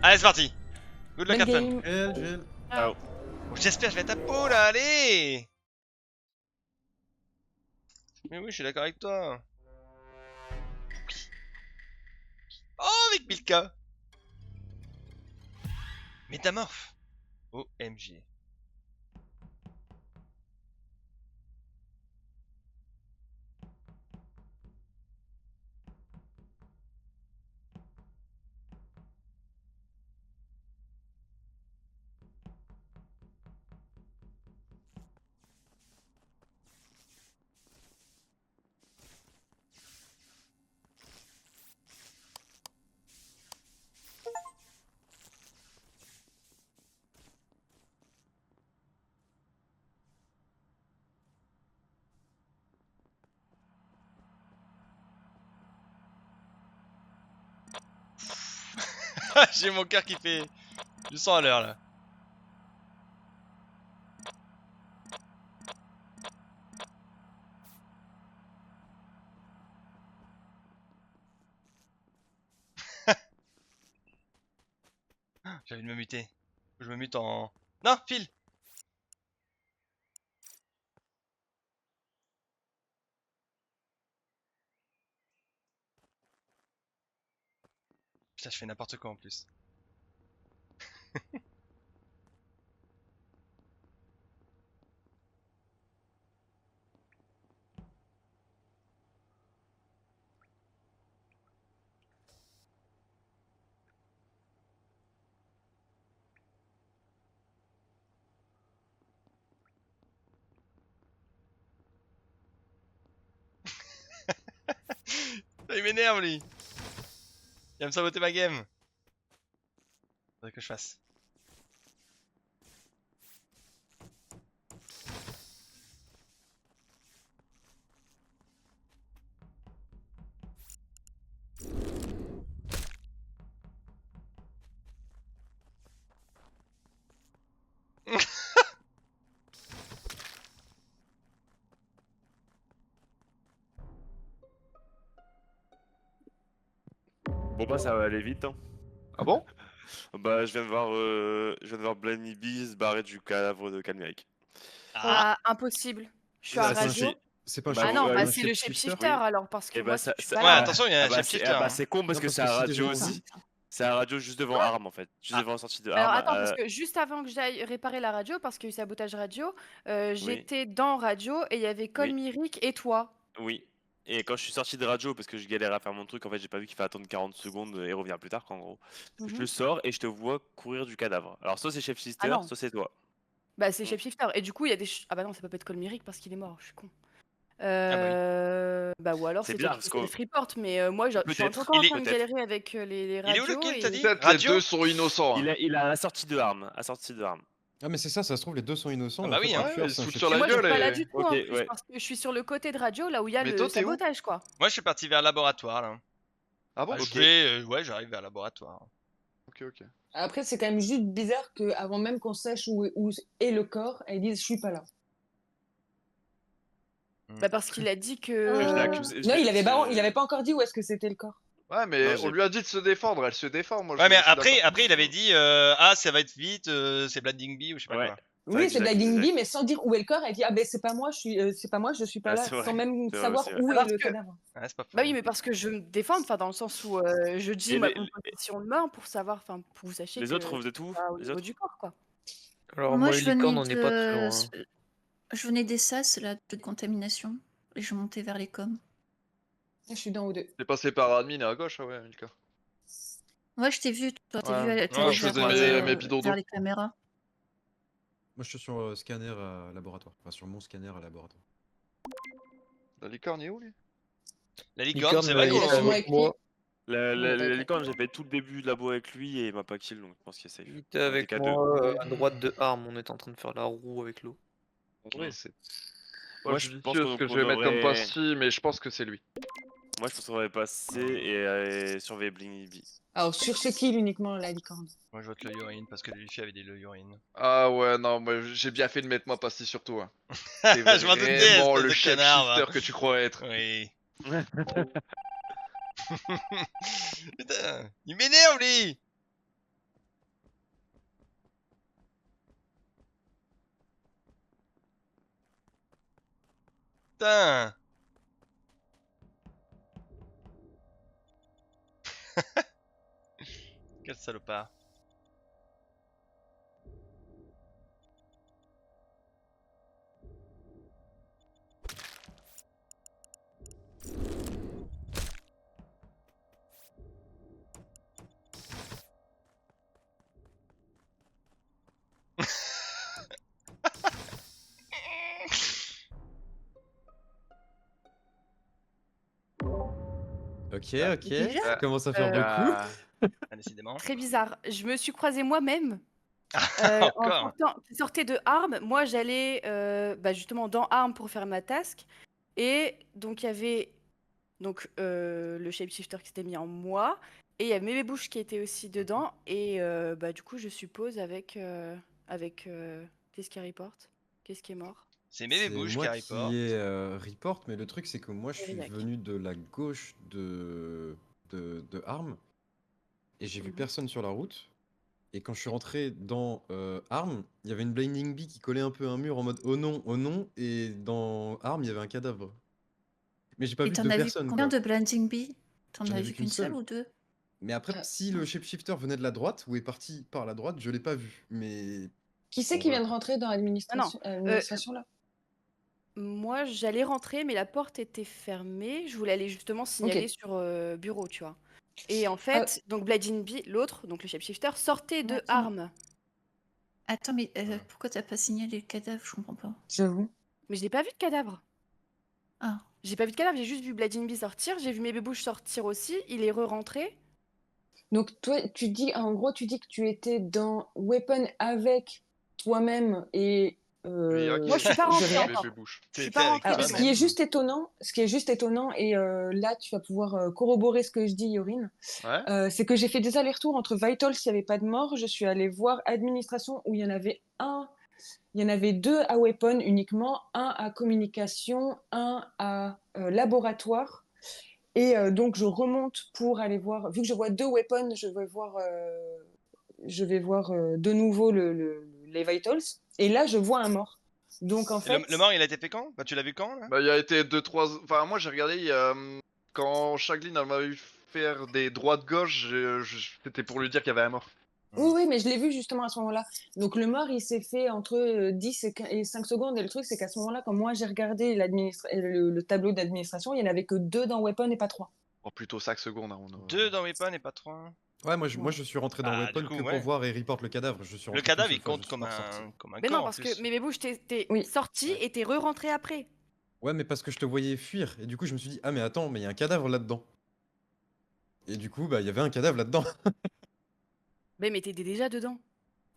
Allez, c'est parti. Good luck, Bonne Captain. game. Oh, j'espère que je vais être à peau là, allez. Mais oui, je suis d'accord avec toi. Oh, avec Milka. Métamorphe. OMG. J'ai mon cœur qui fait 200 à l'heure là. J'ai envie de me muter. Je me mute en... Non, file. Putain, je fais n'importe quoi en plus. Il m'énerve lui. Il va me saboter ma game. Faudrait que je fasse. Bon bah ça va aller vite hein. Ah bon? Bah je viens de voir Blanny Bee se barrer du cadavre de Calméric. Ah, Impossible. Je suis Bah, à ça, radio. C'est pas un Bah, Ah non, ouais, bah un c'est le shapeshifter, shapeshifter alors parce que Et moi bah ça, je suis ça- pas ouais, là. attention, il y a un ah bah, shapeshifter. ah bah Hein. c'est con parce Non, que parce c'est que à si radio déjà- aussi. C'est à radio juste devant Arm en fait. Juste Ah. devant la sortie de Alors Arm. attends, parce que juste avant que j'aille réparer la radio, parce qu'il y a eu sabotage radio, Oui, j'étais dans radio et il y avait oui, Colmiric et toi. oui. Et quand je suis sorti de radio parce que je galérais à faire mon truc, en fait j'ai pas vu qu'il fallait attendre 40 secondes et revenir plus tard en gros. Je Mhm. sors et je te vois courir du cadavre. Alors soit c'est Chef Ah Sister, non, soit c'est toi. bah c'est Mm. shapeshifter. Et du coup, il y a des. Ah bah non, ça peut pas être Colmiric parce qu'il est mort, je suis con. Ah bah oui. Bah ou alors C'est c'est bien toi qui parce fais le que report, mais moi je suis peut-être, encore en Il est- train de peut-être. galérer avec les Il est où le radios kill, t'as et. dit? Peut-être les Radio? deux sont innocents. Hein. Il a la sortie de Arm. La sortie de Arm. Ah mais c'est ça, ça se trouve les deux sont innocents Ah et bah en fait oui, le hein. tueur Ouais, c'est un ils se foutent sur Et la moi je shapeshifter. suis gueule pas là et... du tout Ok, en plus ouais. parce que je suis sur le côté de radio là où il y a Mais le toi, t'es où? sabotage quoi. Moi, je suis parti vers le laboratoire là. Ah bon? Bah, Ok. je vais, ouais, j'arrive vers le laboratoire. Ok, ok. Après, c'est quand même juste bizarre qu'avant même qu'on sache où est le corps, elles disent je suis pas là. Bah parce qu'il a dit Je l'ai que. accusé. Non, il avait pas encore dit où est-ce que c'était le corps. Ouais, mais Non, on lui a dit de se défendre, elle se défend, moi Ouais, mais je suis après, d'accord. après, il avait dit ah, ça va être vite, c'est Blinding Bee ou je sais pas Ouais. quoi. Oui, c'est que j'ai Blinding accusé. Bee, mais sans dire où est le corps, elle dit ah ben c'est pas moi, c'est pas moi, je suis pas Ah, là, c'est vrai. sans même C'est vrai savoir aussi, ouais. où est Parce le que- cadavre. Ouais, c'est pas faux. Bah oui, mais parce que je me défends, enfin dans le sens où je dis Et ma les- position de main pour savoir, enfin pour que vous sachiez Les que autres faisaient tout. pas au Les niveau autres. du corps quoi. Moi, Alors moi, je et Licorne, venais on n'est pas très de... loin. Hein. Je venais des SAS, là, de contamination. Et je montais vers les coms. Je suis dans O2. C'est passé par admin à gauche, ah ouais, Milka. Ouais, je t'ai vu, toi, t'es Ouais. vu, t'es Ouais, allé je vers, faisais mes pidodos. vers les caméras. Moi je suis sur scanner à laboratoire, enfin sur mon scanner à laboratoire. La licorne est où lui? La licorne, c'est vrai il il qu'on. est était sûrement avec écrit. moi. La licorne, j'ai fait tout le début de labo avec lui et il m'a pas kill donc je pense qu'il est safe. Il était On avec était qu'à moi deux. à droite de Arm. On était en train de faire la roue avec l'eau. En vrai, c'est... Moi, Moi, je je pense ce que je qu'on vais mettre comme aurait- pastis, mais je pense que c'est lui. Moi, je pense qu'on aurait passé et surveiller Blingy Bee. Alors sur ce kill uniquement la licorne. Moi, je vote le urine parce que le Luffy avait des le urine. Ah ouais, non, moi j'ai bien fait de mettre moi pastis sur toi. Je C'est m'en doutais, vraiment espèce le de chef connard, shifter va. que tu crois être. Oui. Putain, il m'énerve lui. putain. Quel salopard. Ok, Ah. ok. Déjà Ça commence à faire beaucoup. Ah, Ah, décidément. Très bizarre. Je me suis croisée moi-même. En Encore. sortant, tu sortais de Arm, moi j'allais bah, justement dans Arm pour faire ma task. Et donc il y avait donc, le shapeshifter qui s'était mis en moi. Et il y a Mémé Bouche qui était aussi dedans. Et bah, du coup, je suppose avec qu'est-ce qui reporte? Qu'est-ce qui est mort? C'est Mémé C'est Bouche qui moi report. qui ai report, mais le truc c'est que moi je suis Aurillac. venu de la gauche de Arm et j'ai vu Mhm. personne sur la route. Et quand je suis rentré dans Arm, il y avait une Blinding Bee qui collait un peu à un mur en mode oh non, et dans Arm il y avait un cadavre. Mais j'ai pas Et vu t'en de as vu personne combien quoi. de Blinding Bee? T'en J'en as ai vu vu qu'une qu'une seule seule. ou deux? Mais après, si le shapeshifter venait de la droite ou est parti par la droite, je l'ai pas vu. Mais Qui c'est bon, qui voilà, vient de quoi. rentrer dans Ah non, l'administration là? moi j'allais rentrer, mais la porte était fermée. Je voulais aller justement signaler Ok. sur bureau, tu vois. Et en Ah, fait, donc Bladin B, l'autre, donc le shapeshifter, sortait de Attends, Arm. attends, mais Voilà. pourquoi t'as pas signalé le cadavre? Je comprends pas. j'avoue. Mais je n'ai pas vu de cadavre. Ah, J'ai pas vu de cadavre, j'ai juste vu Bladin B sortir. J'ai vu Mémé Bouche sortir aussi. Il est re-rentré. Donc toi, tu dis, en gros, tu dis que tu étais dans Weapon avec toi-même et Moi, je suis pas rentrée Aurillac. encore. Bébé bouche. Je suis T'étais pas avec rentrée Alors, dedans. ce qui est juste étonnant, et là, tu vas pouvoir corroborer ce que je dis, Yorin, Ouais. c'est que j'ai fait des allers-retours entre Vitals, s'il n'y avait pas de mort. Je suis allée voir Administration, où il y en avait un. Il y en avait deux à Weapon uniquement, un à Communication, un à Laboratoire. Et donc, je remonte pour aller voir. Vu que je vois deux Weapons, je vais voir de nouveau les Vitals. Et là, je vois un mort. Donc, en Et fait, le mort, il a été fait quand? Bah, tu l'as vu quand là? Bah, il y a été 2-3. Enfin, moi j'ai regardé, quand Shaglin elle m'avait vu faire des droites-gauche, c'était pour lui dire qu'il y avait un mort. oui, oui, mais je l'ai vu justement à ce moment-là. Donc, le mort, il s'est fait entre 10 et 5 secondes. Et le truc, c'est qu'à ce moment-là, quand moi j'ai regardé le tableau d'administration, il n'y en avait que deux dans Weapon et pas trois. Oh, plutôt 5 secondes. Hein, 2 dans Weapon et pas 3. Ouais, moi je suis rentré dans Bah, Weapon du coup, que pour ouais. voir et report le cadavre. Je suis Le rentré qu'une cadavre, seule il fois, je compte suis pas ressorti. comme un Mais corps non, en parce plus. que Mémé Bouche, t'es Oui. sorti Ouais. et t'es re-rentré après. Ouais, mais parce que je te voyais fuir. Et du coup, je me suis dit, ah, mais attends, mais il y a un cadavre là-dedans. Et du coup, bah, il y avait un cadavre là-dedans. Mais t'étais déjà dedans.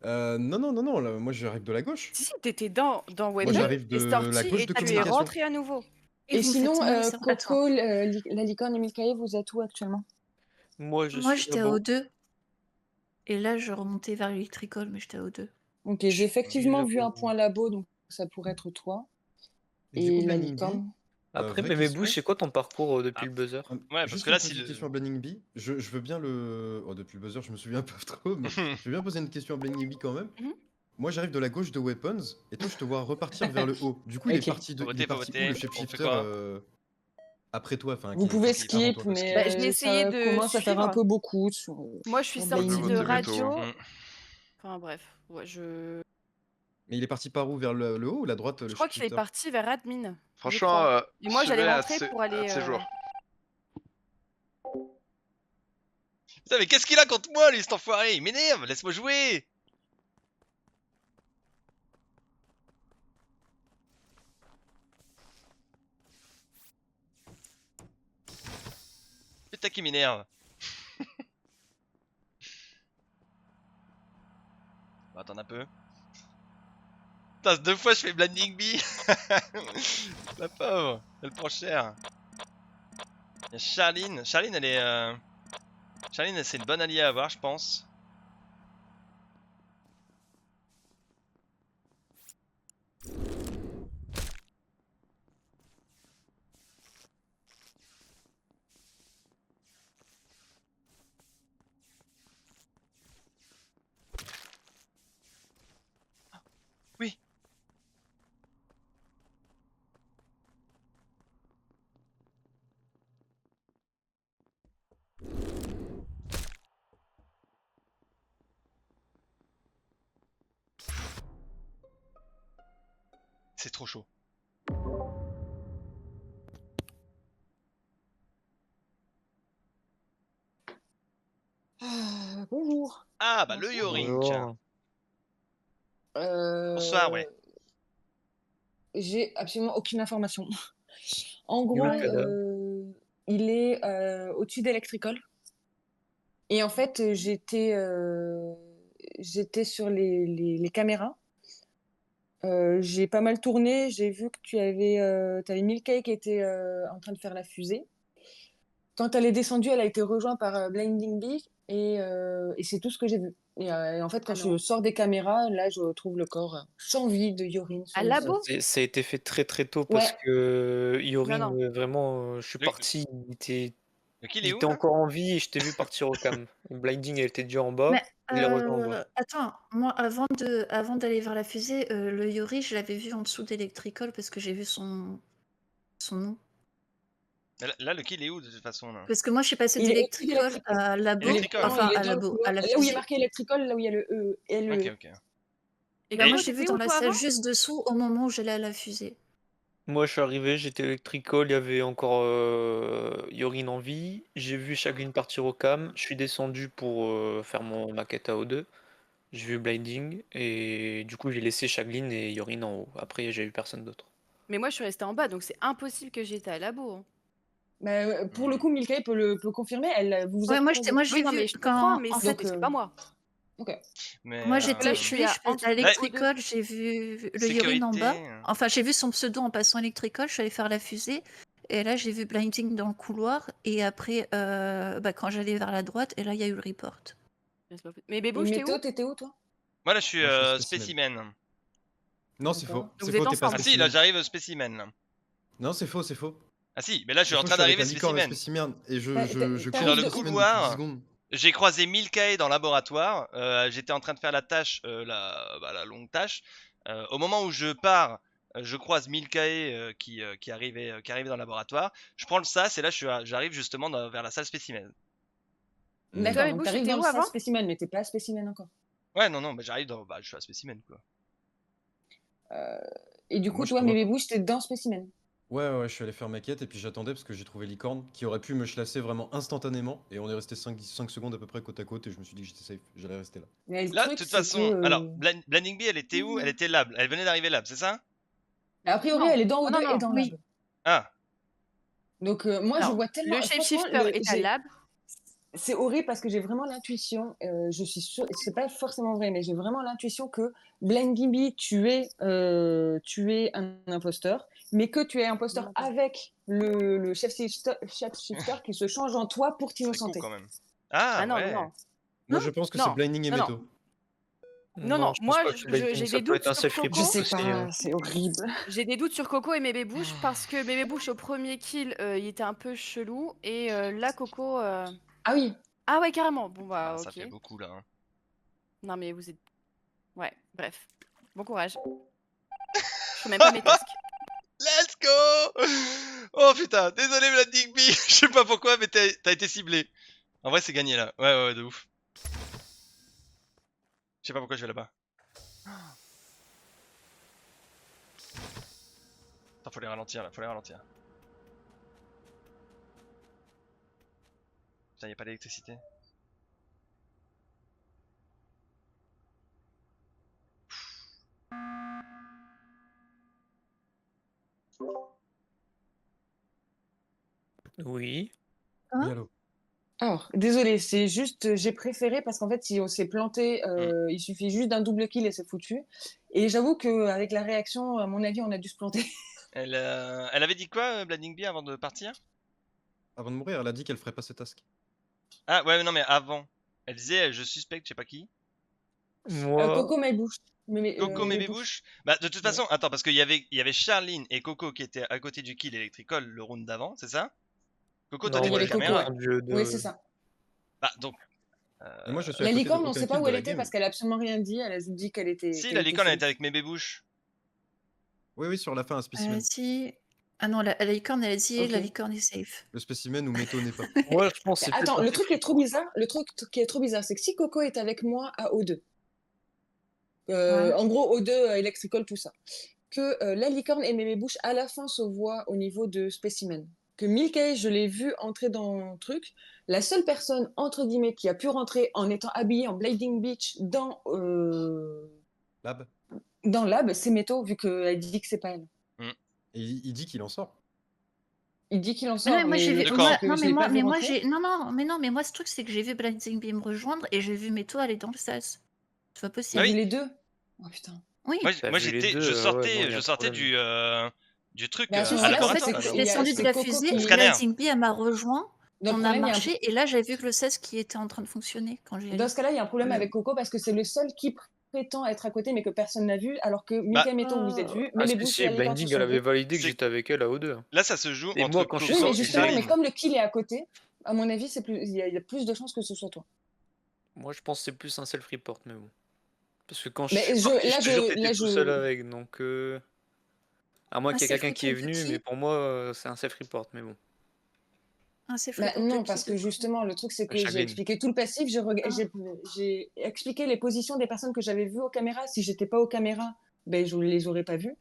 Non, là, moi j'arrive de la gauche. Si, t'étais dans Moi Weapon, j'arrive t'es de la sorti gauche et de tu es communication. rentré à nouveau. Et vous me sinon, faites signaler, ça va. Coco, la licorne et Milkaï, vous êtes où actuellement? Moi, je Moi, suis j'étais à là-bas. O2. Et là, je remontais vers l'électricole, mais j'étais à O2. Ok, Je j'ai suis effectivement vu un là-bas. point labo, donc ça pourrait être toi. Et du coup, Et la Blinding Bee, licorne. Après, vraie mais mes question. bouches, c'est quoi ton parcours depuis Ah. le buzzer? Ouais, parce Juste que là, une si petite le. question à Blinding Bee. Je veux bien le. Oh, depuis le buzzer, je me souviens pas trop, mais je vais bien poser une question à Blinding Bee quand même. Mhm. Moi j'arrive de la gauche de Weapons, et toi je te vois repartir vers le haut. Du coup, il est Ok. parti, Faut il est voter, faut parti où voter. le On fait shapeshifter quoi? après toi, enfin, Vous qui pouvez est parti avant skip, toi. mais Bah, je vais essayer ça de commence à faire un suivre. peu beaucoup sur, Moi, je suis sur Moi, je vais sortie de Blinding voter Bee. veto. radio. Mm. Enfin bref, ouais, je Mais il est parti par où? Vers le haut ou la droite, le crois qu'il est shapeshifter? parti vers admin. Je Franchement, crois. Et moi, j'allais surveille rentrer pour un de aller. ces joueurs. Putain, mais qu'est-ce qu'il a contre moi, lui, cet enfoiré? Il m'énerve, laisse-moi jouer! Putain, qui m'énerve. Bah, attends un peu. Putain, 2 fois je fais Blinding Bee. La pauvre, elle prend cher. Il y a Charline. Charline, elle est. Charline, c'est une bonne alliée à avoir, je pense. Oui. c'est trop chaud. Bonjour. Ah, bah le Bonsoir. Yorink. Bonjour. Bonsoir, ouais. J'ai absolument aucune information. En Il est où, gros, le cadavre il est au-dessus d'Electricol. Et en fait, j'étais sur les caméras. J'ai pas mal tourné. J'ai vu que t'avais Milkay qui était en train de faire la fusée. Quand elle est descendue, elle a été rejointe par Blinding Bee et c'est tout ce que j'ai vu. Et en fait, quand Ah non. je sors des caméras, là, je trouve le corps sans vie de Yorin sur À le sol. labo? Ça a été fait très très tôt parce Ouais. que Non, Yorin, non. vraiment, je suis Le- parti, Le kill il est où était là? encore en vie et je t'ai vu partir au cam. Blinding, elle était déjà en bas, Mais je l'ai rejoint en bas. attends, moi avant d'aller vers la fusée, le Yori, je l'avais vu en dessous d'Electricol parce que j'ai vu son nom. Là, le kill est où de toute façon là? Parce que moi je suis passée Il est au-dessus d'Electricol d'Electricol. à Labo, Electricol. Non, enfin il est à dans le Labo, couloir. à la Là où il y a fusée. marqué Electricol, là où il y a le LE. Ok. Et Bah, moi Coco, j'ai vu t'étais dans où la toi salle avant? juste dessous au moment où j'allais à la fusée. Moi, je suis arrivé, j'étais Electricol, il y avait encore Yorin en vie. J'ai vu Shaglin partir au cam. Je suis descendu pour faire mon maquette à O2. J'ai vu Blinding et du coup, j'ai laissé Shaglin et Yorin en haut. Après, j'ai eu personne d'autre. Mais moi, je suis restée en bas, donc c'est impossible que j'étais à labo. Hein. Bah, pour le coup, Milkay peut confirmer. Vous vous Ouais, êtes moi croisés. j'ai Oui, non, vu mais je comprends, quand mais en c'est fait Donc, c'est pas moi. ok. Mais moi Parce que là, je suis je suis en allée à dessous de O2. Electricol, j'ai vu le Yorin en bas. sécurité. Enfin, j'ai vu son pseudo en passant Electricol, je suis allée faire la fusée. Et là, j'ai vu Blinding dans le couloir. Et après, quand j'allais vers la droite, et là, il y a eu le report. Mais Et Bébouche, t'es où? Méto, t'étais où, toi? Moi là, je suis Moi, je suis spécimen. spécimen. Non, c'est D'accord. faux. Donc C'est vous faux, êtes t'es pas Ah ensemble. si, là spécimen. j'arrive au spécimen. Là. Non, c'est faux, c'est faux. Ah si, mais là je suis De en toute train façon, je suis avec d'arriver la licorne spécimen. spécimen et je T'arrives cours Dans le de où? spécimen depuis 10 couloir, secondes. j'ai croisé Milkay dans le laboratoire. J'étais en train de faire la tâche, la longue tâche. Au moment où je pars, je croise Milkay qui arrivait dans le laboratoire. Je prends le sas et là j'arrive justement vers la salle spécimen. Et toi, D'accord, donc Bébouche, t'arrives t'étais dans où le avant? sas spécimen, mais t'es pas spécimen encore. Ouais, non, mais j'arrive dans. Bah, je suis à spécimen quoi. Et du Moi, coup, je toi, te vois mes pas. bébouches, t'es dans spécimen. Ouais, je suis allé faire ma quête et puis j'attendais parce que j'ai trouvé licorne qui aurait pu me chlasser vraiment instantanément et on est resté 5 secondes à peu près côte à côte et je me suis dit que j'étais safe, j'allais rester là. Mais le Là, de truc, toute c'est façon, que. alors, Blinding Bee, elle était où? Elle était lab. Elle venait d'arriver lab, c'est ça? A priori, Non. elle est dans Ah, O2 non, et non. dans Oui. Lab. Ah, Donc, moi, je Non. vois tellement. Le Franchement, shapeshifter est à lab. c'est horrible parce que j'ai vraiment l'intuition, je suis sûre, c'est pas forcément vrai, mais j'ai vraiment l'intuition que Blinding Bee, tu es un imposteur, mais que tu es imposteur Non, pas. avec le chef-shifter qui se change en toi pour c'est cool t'innocenter. quand même. Ah, Ah non, ouais. non. Moi, Hein? je pense que Non, c'est Blinding et non, non. Méto. Non, je pense moi pas que Blinding, j'ai ça des peut doutes être un sur self Je Coco. report sais aussi. pas, c'est horrible. J'ai des doutes sur Coco et mes bébouches parce que mes bébouches au premier kill, il était un peu chelou et là Coco. Ah oui, Ah ouais, carrément. Bon Ah, bah ça ok. fait beaucoup là. Hein. Non mais vous êtes. Ouais, bref. Bon courage. Je fais même pas mes tasks. Let's go! Oh putain, désolé Blinding Bee, je sais pas pourquoi, mais t'as été ciblé. En vrai, c'est gagné là. Ouais, de ouf. Je sais pas pourquoi je vais là-bas. Attends, faut les ralentir là, faut les ralentir. Putain, y'a pas d'électricité. Oui. Hein? Oui, allô. alors, désolé, c'est juste, j'ai préféré parce qu'en fait, si on s'est planté, il suffit juste d'un double kill et c'est foutu. Et j'avoue qu'avec la réaction, à mon avis, on a dû se planter. Elle avait dit quoi, Blinding Bee, avant de partir? Avant de mourir, elle a dit qu'elle ferait pas ce task. Ah, ouais, non, mais avant. Elle disait, je suspecte, je sais pas qui. Moi, Coco, mes bouches. Coco, mes mes bouches. Bah, de toute Ouais. façon, attends, parce qu'il y avait Charline et Coco qui étaient à côté du kill Electricol le round d'avant, c'est ça? Coco, toi, non, t'étais moi il y aux avait j'ai Coco, caméras. ouais. descendu de. Oui, c'est ça. Bah, donc. Et moi, je suis à La côté licorne, de on aucun sait pas kill où de elle la était game. parce qu'elle a absolument rien dit. Elle a juste dit qu'elle était. Si, qu'elle la était licorne, elle safe. était avec mes bébouches. Oui, sur la fin, un Elle a spécimen. dit. Ah non, la licorne, elle a dit Ok. la licorne est safe. Le spécimen où Méto n'est pas. Moi, je pense que Mais c'est peut-être attends, un le self truc qui est trop report. bizarre, le truc qui est trop bizarre, c'est que si Coco est avec moi à O2, Ouais. en gros O2, Electrical, tout ça, que la licorne et Mémé Bouche à la fin se voient au niveau de spécimen. Que Milky, je l'ai vu entrer dans le truc. La seule personne, entre guillemets, qui a pu rentrer en étant habillée en Blading Beach Lab. dans Lab, c'est Meto, vu qu'elle dit que c'est pas elle. Et il dit qu'il en sort. Il dit qu'il en Non, sort, mais moi mais j'ai le vu. D'accord. truc, Moi, c'est que non, je mais l'ai moi, pas vu mais moi rentrer. j'ai. Non, mais moi ce truc c'est que j'ai vu Blinding Bee me rejoindre et j'ai vu Meto aller dans le sas. C'est pas T'as possible. oui. vu les deux? Oh putain. Oui. T'as Moi vu les j'étais, deux, je ouais, sortais, non, y a je un sortais problème. du truc Mais à ce Si, à si, en moment-là, fait, c'est laboratoire. je que suis là. il y a, descendue de c'est la Coco fusée, Au qui. scanner. Blinding Bee elle m'a rejoint, Dans le on a problème, il y a un marché et là j'ai vu que le sas qui était en train de fonctionner quand j'y Dans allais. ce cas-là, il y a un problème avec Coco parce que c'est le seul qui prétend être à côté mais que personne n'a vu, alors que Bah, Milky et Meto, vous êtes vus, mais Ah les si, bouches si, et la licorne se Blinding, elle sont avait vus. validé que c'est j'étais avec elle à O2. là ça se joue Et entre moi, quand je suis Oui, mais Coco et justement, mais Charline. comme le kill est à côté, à mon avis, c'est plus, il y a plus de chances que ce soit toi. Moi, je pense que c'est plus un self-report, mais bon. Parce que quand je Mais suis je, parti, là, je te jure, je, t'étais là, tout seul je, avec, donc... À moins Un qu'il y ait quelqu'un qui est self-report de venu, mais qui? pour moi, c'est un self-report, mais bon. Un bah, self-report de non, qui parce que du coup? justement, le truc, c'est que j'ai Shaglin. expliqué tout le passif, j'ai expliqué les positions des personnes que j'avais vues aux caméras. Si j'étais pas aux caméras, ben, je les aurais pas vues.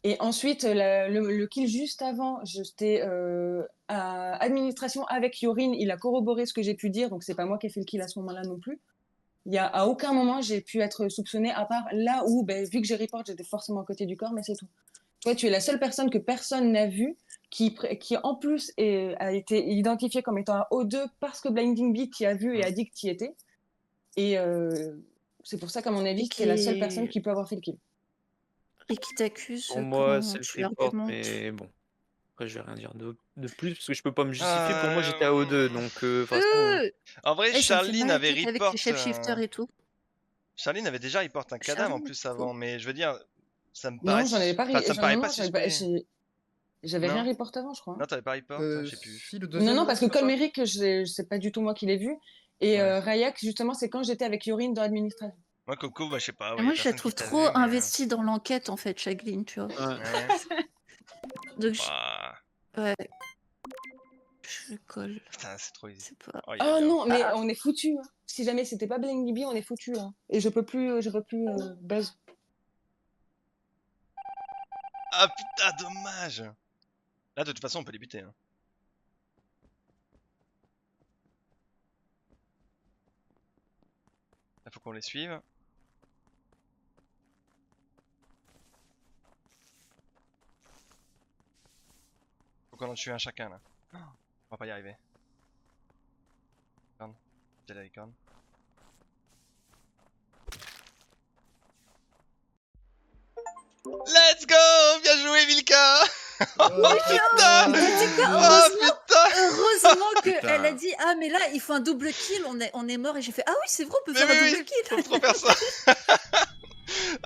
Et ensuite, le kill juste avant, j'étais à administration avec Yorin, il a corroboré ce que j'ai pu dire, donc c'est pas moi qui ai fait le kill à ce moment-là non plus. À aucun moment j'ai pu être soupçonnée, à part là où, ben, vu que j'ai report, j'étais forcément à côté du corps, mais c'est tout. Toi, tu es la seule personne que personne n'a vue, qui en plus a été identifiée comme étant un O2 parce que Blinding Beat t'y a vu et a dit que t'y étais. Et c'est pour ça qu'à mon avis, Et c'est la seule personne qui qui peut avoir fait le kill. et qui t'accuse, Pour moi, comment tu self-report, l'argumentes? mais bon. Après, je vais rien dire de plus, parce que je peux pas me justifier. Pour moi, j'étais à O2, donc de toute façon... En vrai, Eh, ça me fait Charline mal à la avait tête avec report. les shapeshifters et tout. Charline avait déjà report un cadavre en Charline, plus fou. avant, mais je veux dire, ça me Non, paraît, j'en avais pas, enfin, ça me paraît non, pas non, j'avais suspect. j'avais rien Non, report avant, je crois. non, t'avais pas report, je sais plus. Si, le Non, deuxième. non, là, parce que c'est pas comme ça Eric, c'est pas du tout moi qui l'ai vu. Et Ouais. Rayak, justement, c'est quand j'étais avec Yorin dans l'administration. Moi, Coco, bah, je sais pas, Et ouais, y a moi, je la personne qui trouve t'a trop vu, mais... investie dans l'enquête en fait, Shaglin, tu vois. Ouais. Ouais. Donc, Bah, ouais, je colle. putain, c'est trop easy. C'est pas. Oh, Oh non, mais Ah. on est foutu. Si jamais c'était pas Bling Bibi, on est foutu là. Et je peux plus buzz. Ah putain, dommage. Là, de toute façon, on peut les buter. Hein. Là, faut qu'on les suive. Faut qu'on en tue un chacun là. Oh, on va pas y arriver. Licorne. J'ai la licorne. Let's go! Bien joué, Milka! Oh putain! Mais tu sais quoi, Oh putain! heureusement Putain. qu'elle a dit ah mais là il faut un double kill, on est mort et j'ai fait ah oui c'est vrai on peut Mais faire un oui, double kill. faut trop faire ça!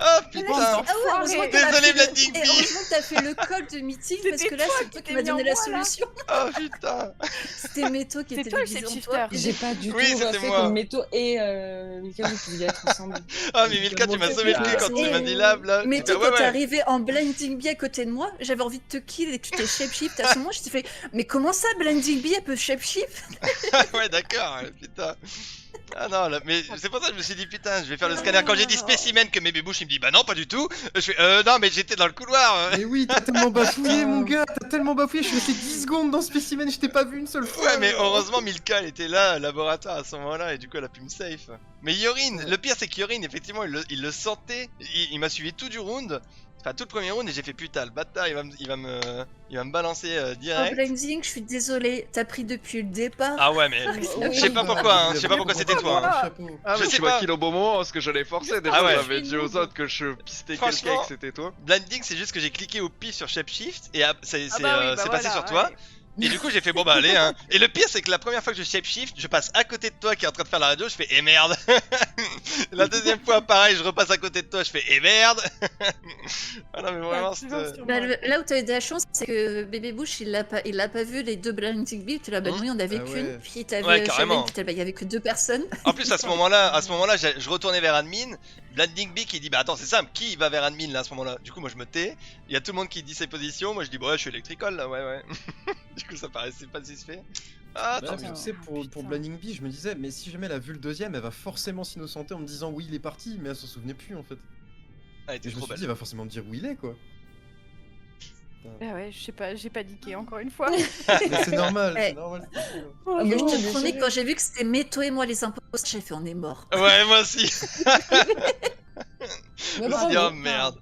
Oh Et là, j'ai dit, putain! ah ouais, heureusement que t'as Désolé, fait le- Blading et Bee. heureusement que t'as fait le call de meeting parce C'était que là toi c'est qui toi qui t'es m'as mis en donné la moi, là. solution. Oh putain! C'était Meto qui C'est était toi le le vision de shapeshifter. toi. J'ai pas du Oui, tout c'était fait moi. comme Meto et Mika, vous pouviez être ensemble. Ah mais Milka, tu m'as sauvé le cul quand tu m'as dit lab là. Mais J'ai toi, fait, ouais, quand t'es ouais. arrivé en blinding bee à côté de moi, j'avais envie de te kill et tu t'es shapeshift. À ce moment, je t'ai fait mais comment ça, blinding bee elle peut shapeshift? Ouais, d'accord, putain. Ah non, là, mais c'est pour ça que je me suis dit putain, je vais faire le scanner. Quand j'ai dit spécimen que Mémé Bouche, il me dit bah non, pas du tout. Je fais non, mais j'étais dans le couloir. Mais oui, t'as tellement bafouillé, mon gars, t'as tellement bafouillé. Je suis resté 10 secondes dans Specimen, je t'ai pas vu une seule fois. Ouais, mais genre. heureusement, Milka, elle était là, au laboratoire à ce moment-là, et du coup, elle a pu me safe. Mais Yorin, le pire, c'est que Yorin, effectivement, il le sentait. Il m'a suivi tout du round. Enfin, tout le premier round, et j'ai fait putain, le bâtard, il va me balancer Oh, direct. blinding, je suis désolée, t'as pris depuis le départ. Ah ouais, mais Oui. je sais pas pourquoi, hein, je sais pas pourquoi c'était toi. Hein. Chapeau. Ah, Je mais sais tu pas. m'as kill au bon moment parce que j'allais forcer. Déjà, Ah ouais. j'avais dit aux autres que je pistais quelqu'un et Franchement, que c'était toi. Blinding, c'est juste que j'ai cliqué au pif sur Shapeshift et c'est Ah bah oui, bah c'est passé voilà, sur toi. ouais. Et du coup, j'ai fait bon bah allez hein. Et le pire, c'est que la première fois que je Shapeshift, je passe à côté de toi qui est en train de faire la radio, je fais eh merde. La deuxième fois, pareil, je repasse à côté de toi, je fais eh merde. Ah non, mais vraiment, c'était. Bah, là où t'as eu de la chance, c'est que Bébé Bush il l'a pas vu les deux blinding bee. Tu l'as bah Mmh. oui, on avait Ah qu'une. ouais. Puis t'avais Ouais, carrément. Shaman, puis il y avait que deux personnes. En plus, à ce moment-là, je retournais vers admin. Blinding Bee qui dit bah attends, c'est simple, qui va vers admin là à ce moment-là? Du coup, moi je me tais. Il y a tout le monde qui dit ses positions. Moi je dis bah ouais, je suis électricole là, ouais. Du coup, ça paraissait pas suspect. Ah, Bah, tant mais pis. tu sais, pour putain. Blinding Bee, je me disais, mais si jamais elle a vu le deuxième, elle va forcément s'innocenter en me disant oui, il est parti, mais elle s'en souvenait plus en fait. Elle Et était je me trop suis dit, belle. il va forcément me dire où il est, quoi. Ah ouais, je sais pas, j'ai paniqué encore une fois. Mais c'est normal, Eh. c'est normal. c'est sûr. Ah Je bon, te bien promets, sûr. quand j'ai vu que c'était Méto et moi les imposteurs, j'ai fait on est mort. Ouais, moi aussi. Mais Je me suis dit, bravo. oh merde.